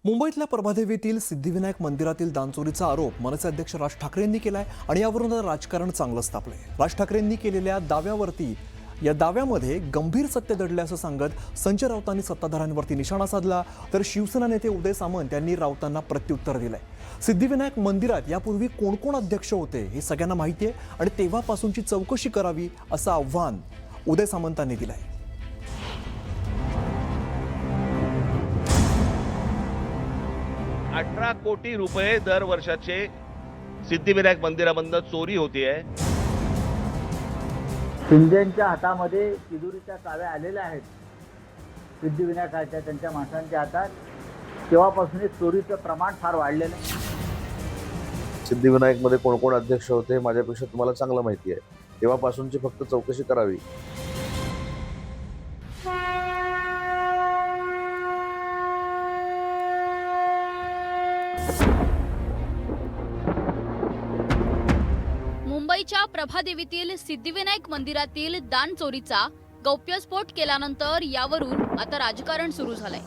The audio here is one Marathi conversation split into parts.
मुंबईतल्या प्रभादेवीतील सिद्धिविनायक मंदिरातील दानचोरीचा आरोप मनसे अध्यक्ष राज ठाकरेंनी केलाय आणि यावरून राजकारण चांगलंच तापलंय। राज ठाकरेंनी केलेल्या दाव्यावरती या दाव्यामध्ये गंभीर सत्य दडले असं सांगत संजय राऊतांनी सत्ताधाऱ्यांवरती निशाणा साधला, तर शिवसेना नेते उदय सामंत यांनी राऊतांना प्रत्युत्तर दिलंय। सिद्धिविनायक मंदिरात यापूर्वी कोण कोण अध्यक्ष होते हे सगळ्यांना माहिती आहे आणि तेव्हापासूनची चौकशी करावी असं आव्हान उदय सामंतांनी दिलंय। 18 कोटी रुपये दर वर्षाचे सिद्धिविनायक मंदिरामधून चोरी होतीये। शिंदेच्या हातामध्ये तिजोरीच्या चाव्या आलेल्या आहेत सिद्धिविनायकाच्या, त्यांच्या माणसांच्या हातात। तेव्हापासून चोरीचं प्रमाण फार वाढलेलं आहे। सिद्धिविनायकमध्ये कोण कोण अध्यक्ष होते माझ्यापेक्षा तुम्हाला चांगलं माहिती आहे। तेव्हापासूनची फक्त चौकशी करावी। मुंबईच्या प्रभादेवीतील सिद्धिविनायक मंदिरातील दान चोरीचा गौप्यस्फोट केल्यानंतर यावरून आता राजकारण सुरू झालंय।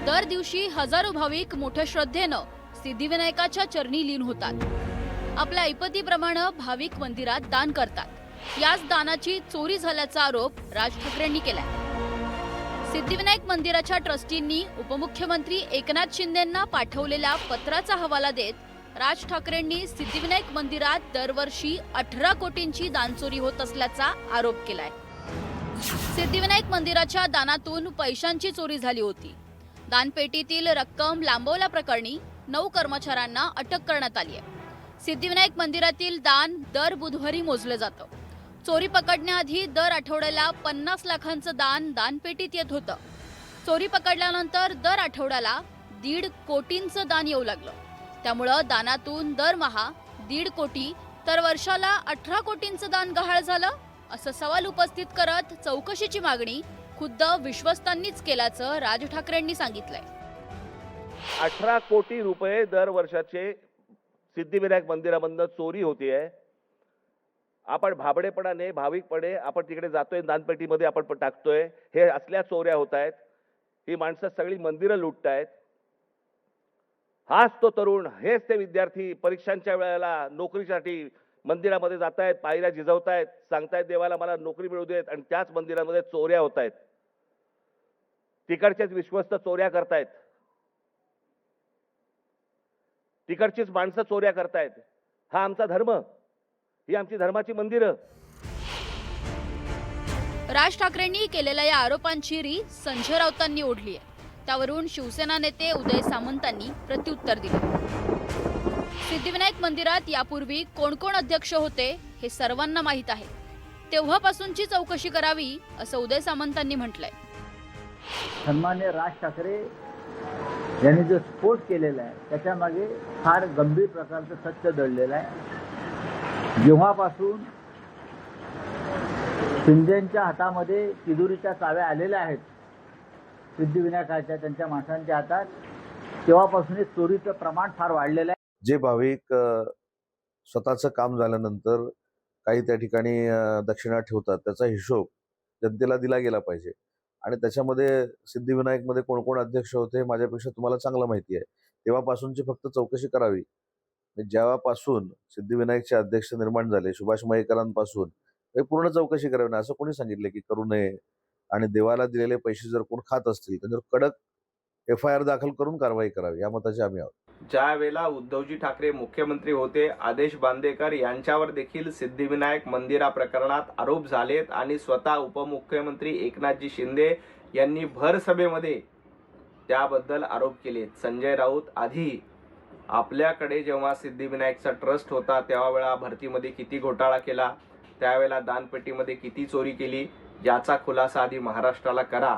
दर दिवशी हजारो भाविक मोठ्या श्रद्धेनं सिद्धिविनायकाच्या चरणी लीन होतात। आपल्या ऐपतीप्रमाणे भाविक मंदिरात दान करतात। याच दानाची चोरी झाल्याचा आरोप राज ठाकरेंनी केलाय। सिद्धिविनायक मंदिराच्या ट्रस्टींनी उपमुख्यमंत्री एकनाथ शिंदेंना पाठवलेल्या पत्राचा हवाला देत राज ठाकरेंनी सिद्धिविनायक मंदिरात दरवर्षी 18 कोटींची दानचोरी होत असल्याचा आरोप केलाय। सिद्धिविनायक मंदिराच्या दानातून पैशांची चोरी झाली होती। दानपेटीतील रक्कम लांबवल्याप्रकरणी 9 कर्मचाऱ्यांना अटक करण्यात आली आहे। सिद्धिविनायक मंदिरातील दान दर बुधवारी मोजलं जातं। चोरी पकडण्याआधी दर आठवड्याला 50 लाखांचं दान दानपेटीत येत होतं। चोरी पकडल्यानंतर दर आठवड्याला 1.5 कोटींचं दान येऊ लागलं। त्यामुळे दानातून दरमहा 1.5 कोटी तर वर्षाला 18 कोटींचं दान गहाळ झालं, असं सवाल उपस्थित करत चौकशीची मागणी खुद्द विश्वस्तांनीच केल्याचं राज ठाकरेंनी सांगितलंय। 18 कोटी रुपये दर वर्षाचे सिद्धिविनायक मंदिरामधून चोरी होतीये। आपण भाबडेपणाने भाविकपणे आपण तिकडे जातोय, दानपेटीमध्ये आपण टाकतोय, हे असल्या चोऱ्या होत आहेत। ही माणसं सगळी मंदिरं लुटतायत। हाच तो तरुण, हेच ते विद्यार्थी परीक्षांच्या वेळेला नोकरीसाठी मंदिरामध्ये जात आहेत, पायऱ्या झिजवतायत, सांगतायत देवाला मला नोकरी मिळू देत, आणि त्याच मंदिरामध्ये चोऱ्या होत आहेत। तिकडचेच विश्वस्त चोऱ्या करतायत, तिकडचीच माणसं चोऱ्या करतायत। हा आमचा धर्म, ही आमची धर्माची मंदिरं। राज ठाकरेंनी केलेल्या या आरोपांची रीत संजय राऊतांनी ओढली आहे। त्यावरून शिवसेना नेते उदय सामंतांनी प्रत्युत्तर दिले। सिद्धिविनायक मंदिरात यापूर्वी कोण कोण अध्यक्ष होते हे सर्वांना माहीत आहे। तेव्हापासूनची चौकशी करावी असं उदय सामंतांनी म्हटलंय। सन्मान्य राज ठाकरे यांनी जो स्फोट केलेला आहे त्याच्यामागे फार गंभीर प्रकारचं सत्य दडलेलं आहे। जेव्हापासून शिंदेच्या हातामध्ये तिजोरीच्या चाव्या आलेल्या आहेत सिद्धिविनायकाच्या, त्यांच्या माणसांच्या हातात, तेव्हापासून चोरीचं प्रमाण फार वाढलेलं आहे। जे भाविक स्वतःचं काम झाल्यानंतर काही त्या ठिकाणी दक्षिणा ठेवतात त्याचा हिशोब जनतेला दिला गेला पाहिजे। आणि त्याच्यामध्ये सिद्धिविनायकमध्ये कोण कोण अध्यक्ष होते माझ्यापेक्षा तुम्हाला चांगलं माहिती आहे। तेव्हापासूनची फक्त चौकशी करावी। जेव्हापासून सिद्धिविनायकचे अध्यक्ष निर्माण झाले सुभाष मयेकरांपासून पूर्ण चौकशी करावी ना, असं कोणी सांगितलं की करू नये? आणि देवाला दिलेले पैसे जर कोण खात असतील तर कडक FIR दाखल करून कारवाई करावी, या मताचे आम्ही आहोत। ज्या वेळेला उद्धवजी ठाकरे मुख्यमंत्री होते, आदेश बांदेकर यांच्यावर देखील सिद्धिविनायक मंदिरा प्रकरणात आरोप झालेत आणि स्वतः उपमुख्यमंत्री एकनाथजी शिंदे यांनी भर सभेमध्ये त्याबद्दल आरोप केलेत। संजय राऊत आधी आपल्याकडे जेव्हा सिद्धिविनायकचा ट्रस्ट होता त्यावेळेला भरतीमध्ये किती घोटाळा केला, त्यावेळेला दानपेटीमध्ये किती चोरी केली, याचा खुलासा आधी महाराष्ट्राला करा।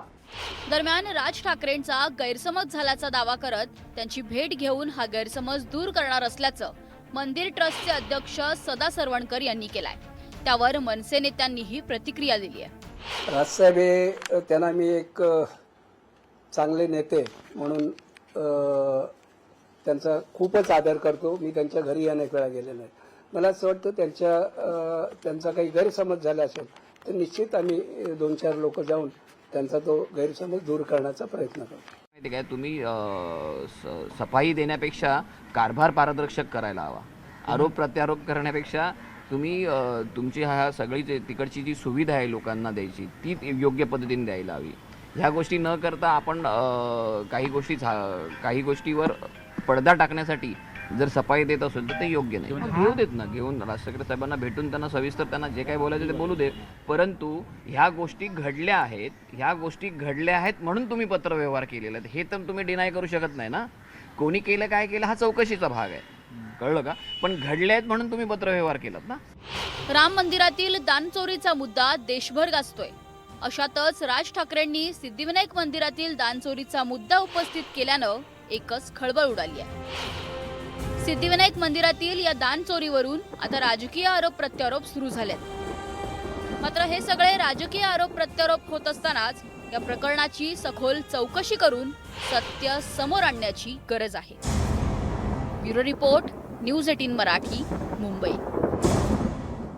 दरम्यान राज ठाकरेंचा गैरसमज झाल्याचा दावा करत त्यांची भेट घेऊन हा गैरसमज दूर करणार असल्याचं मंदिर ट्रस्टचे अध्यक्ष सदा सरवणकर यांनी केलाय। त्यावर मनसे नेत्यांनीही प्रतिक्रिया दिली आहे। राजसाहेब त्यांना मी एक चांगले नेते म्हणून त्यांचा खूपच आदर करतो। मी त्यांच्या घरी अनेक वेळा गेलेलो आहे। मला असं वाटतं त्यांचा काही गैरसमज झाला असेल तर निश्चित आम्ही 2-4 लोक जाऊन त्यांचा तो गैरसमज दूर करण्याचा प्रयत्न करतो। माहिती काय, तुम्ही सफाई देण्यापेक्षा कारभार पारदर्शक करायला हवा. आरोप प्रत्यारोप करण्यापेक्षा तुम्ही तुमची सगळी तिकडची जी सुविधा आहे लोकांना द्यायची ती योग्य पद्धतीने द्यायला हवी. ह्या गोष्टी न करता आपण काही गोष्टीवर पडदा टाकण्यासाठी जर सफाई देत असेल तर ते योग्य नाही. घेऊ देत ना, घेऊन राज ठाकरे साहेबांना भेटून त्यांना सविस्तर त्यांना जे काही बोलायचं ते बोलू दे. परंतु ह्या गोष्टी घडल्या आहेत म्हणून तुम्ही पत्रव्यवहार केलेला आहे, हे तर तुम्ही डिनाय करू शकत नाही ना. कोणी केलं काय केलं हा चौकशीचा भाग आहे, कळलं का. पण घडले आहेत म्हणून तुम्ही पत्रव्यवहार केलात ना. राम मंदिरातील दानचोरीचा मुद्दा देशभर गाजतोय. अशातच राज ठाकरेंनी सिद्धिविनायक मंदिरातील दानचोरीचा मुद्दा उपस्थित केल्यानं एकच खळबळ उडाली आहे. सिद्धिविनायक मंदिरातील या दानचोरीवरून आता राजकीय आरोप प्रत्यारोप सुरू झालेत. मात्र हे सगळे राजकीय आरोप प्रत्यारोप होत असतानाच या प्रकरणाची सखोल चौकशी करून सत्य समोर आणण्याची गरज आहे. Bureau report, news 18 Marathi, Mumbai.